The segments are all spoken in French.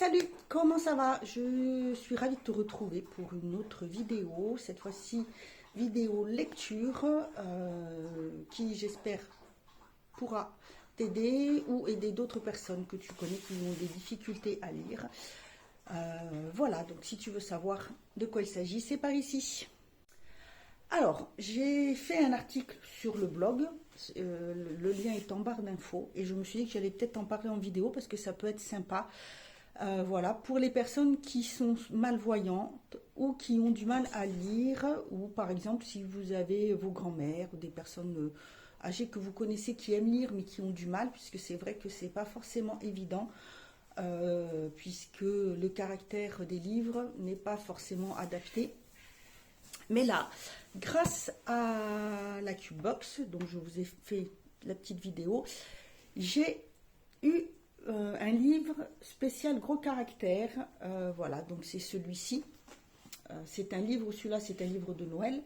Salut, comment ça va? Je suis ravie de te retrouver pour une autre vidéo, cette fois-ci vidéo lecture qui j'espère pourra t'aider ou aider d'autres personnes que tu connais qui ont des difficultés à lire. Voilà, donc si tu veux savoir de quoi il s'agit, c'est par ici. Alors, j'ai fait un article sur le blog, le lien est en barre d'infos, et je me suis dit que j'allais peut-être en parler en vidéo parce que ça peut être sympa. Voilà, pour les personnes qui sont malvoyantes ou qui ont du mal à lire, ou par exemple si vous avez vos grands-mères ou des personnes âgées que vous connaissez qui aiment lire mais qui ont du mal, puisque c'est vrai que c'est pas forcément évident, puisque le caractère des livres n'est pas forcément adapté. Mais là, grâce à la Cubebox, dont je vous ai fait la petite vidéo, j'ai eu un livre spécial gros caractère. Voilà, donc c'est celui-ci. C'est un livre, celui-là c'est un livre de Noël.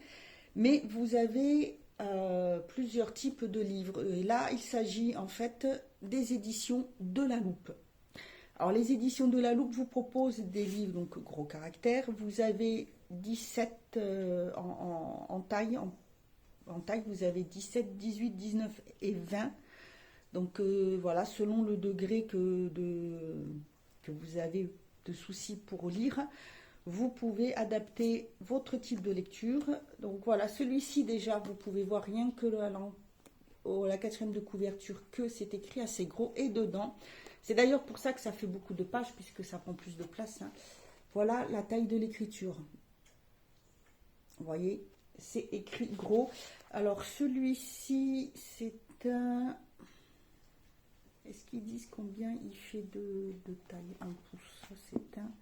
Mais vous avez plusieurs types de livres. Et là, il s'agit en fait des éditions de la Loupe. Alors, les éditions de la Loupe vous proposent des livres donc gros caractère. Vous avez 17 en taille. En taille, vous avez 17, 18, 19 et 20. Donc voilà, selon le degré que vous avez de soucis pour lire, vous pouvez adapter votre type de lecture. Donc voilà, celui-ci déjà, vous pouvez voir rien que la quatrième de couverture que c'est écrit assez gros et dedans. C'est d'ailleurs pour ça que ça fait beaucoup de pages puisque ça prend plus de place. Hein. Voilà la taille de l'écriture. Vous voyez, c'est écrit gros. Alors celui-ci, c'est un... Est-ce qu'ils disent combien il fait de taille? Un pouce, c'est un...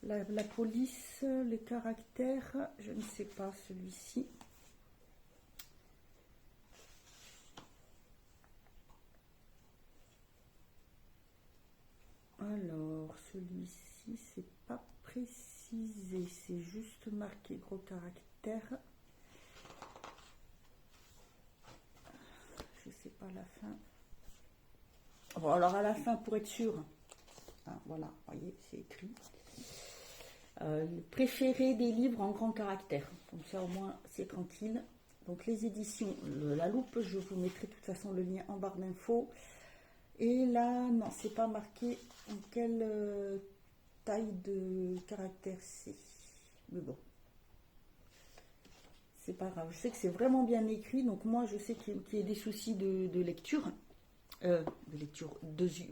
La police, le caractère, je ne sais pas celui-ci. Alors, celui-ci, c'est pas précisé, c'est juste marqué gros caractère. Je sais pas la fin. Bon, alors à la fin, pour être sûr, hein, voilà, vous voyez, c'est écrit. Préféré des livres en grand caractère. Comme ça, au moins, c'est tranquille. Donc, les éditions La Loupe, je vous mettrai de toute façon le lien en barre d'infos. Et là, non, c'est pas marqué en quelle taille de caractère c'est. Mais bon, c'est pas grave. Je sais que c'est vraiment bien écrit. Donc, moi, je sais qu'il y a des soucis de lecture.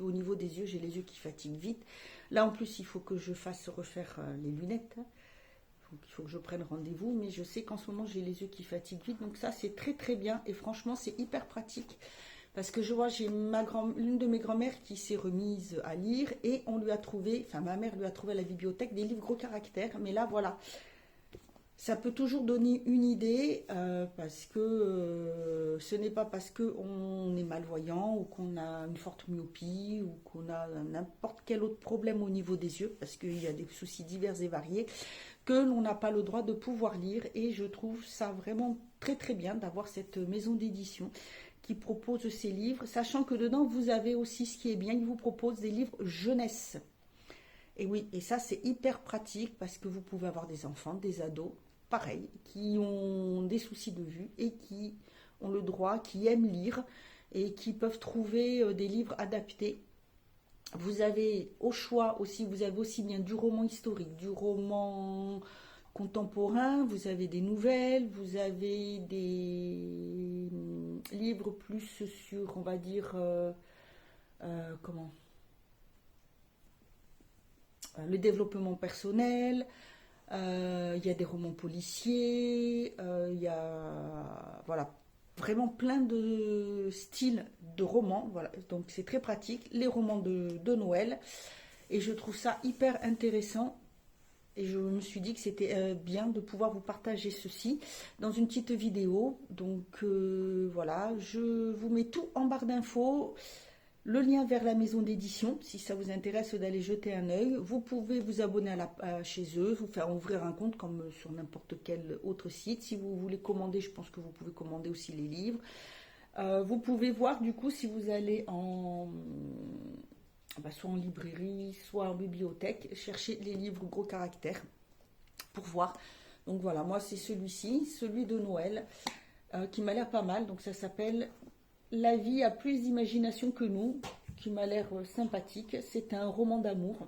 Au niveau des yeux, j'ai les yeux qui fatiguent vite. Là, en plus, il faut que je fasse refaire les lunettes. Donc, il faut que je prenne rendez-vous. Mais je sais qu'en ce moment, j'ai les yeux qui fatiguent vite. Donc, ça, c'est très, très bien. Et franchement, c'est hyper pratique. Parce que je vois, j'ai l'une de mes grand-mères qui s'est remise à lire. Et on lui a trouvé, enfin, ma mère lui a trouvé à la bibliothèque des livres gros caractères. Mais là, voilà. Ça peut toujours donner une idée parce que ce n'est pas parce qu'on est malvoyant ou qu'on a une forte myopie ou qu'on a n'importe quel autre problème au niveau des yeux, parce qu'il y a des soucis divers et variés, que l'on n'a pas le droit de pouvoir lire. Et je trouve ça vraiment très très bien d'avoir cette maison d'édition qui propose ces livres, sachant que dedans vous avez aussi ce qui est bien, il vous propose des livres jeunesse. Et oui, et ça c'est hyper pratique parce que vous pouvez avoir des enfants, des ados, pareil, qui ont des soucis de vue et qui ont le droit, qui aiment lire et qui peuvent trouver des livres adaptés. Vous avez au choix aussi, vous avez aussi bien du roman historique, du roman contemporain, vous avez des nouvelles, vous avez des livres plus sur, on va dire, comment le développement personnel, il y a des romans policiers, il y a voilà, vraiment plein de styles de romans. Voilà. Donc c'est très pratique, les romans de Noël. Et je trouve ça hyper intéressant. Et je me suis dit que c'était bien de pouvoir vous partager ceci dans une petite vidéo. Donc voilà, je vous mets tout en barre d'infos. Le lien vers la maison d'édition, si ça vous intéresse d'aller jeter un œil. Vous pouvez vous abonner chez eux, vous faire ouvrir un compte comme sur n'importe quel autre site. Si vous voulez commander, je pense que vous pouvez commander aussi les livres. Vous pouvez voir du coup si vous allez bah, soit en librairie, soit en bibliothèque, chercher les livres gros caractères pour voir. Donc voilà, moi c'est celui-ci, celui de Noël, qui m'a l'air pas mal. Donc ça s'appelle La vie a plus d'imagination que nous, qui m'a l'air sympathique. C'est un roman d'amour.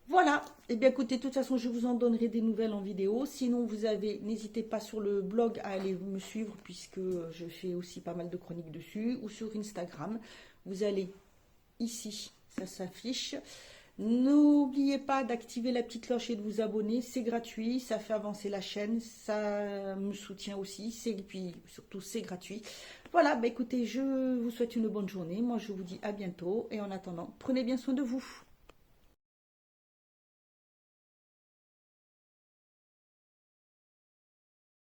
Voilà, et bien écoutez, de toute façon, je vous en donnerai des nouvelles en vidéo. Sinon, vous avez, n'hésitez pas sur le blog à aller me suivre, puisque je fais aussi pas mal de chroniques dessus, ou sur Instagram. Vous allez ici, ça s'affiche. N'oubliez pas d'activer la petite cloche et de vous abonner, c'est gratuit, ça fait avancer la chaîne, ça me soutient aussi, et puis surtout c'est gratuit. Voilà, bah écoutez, je vous souhaite une bonne journée, moi je vous dis à bientôt, et en attendant, prenez bien soin de vous.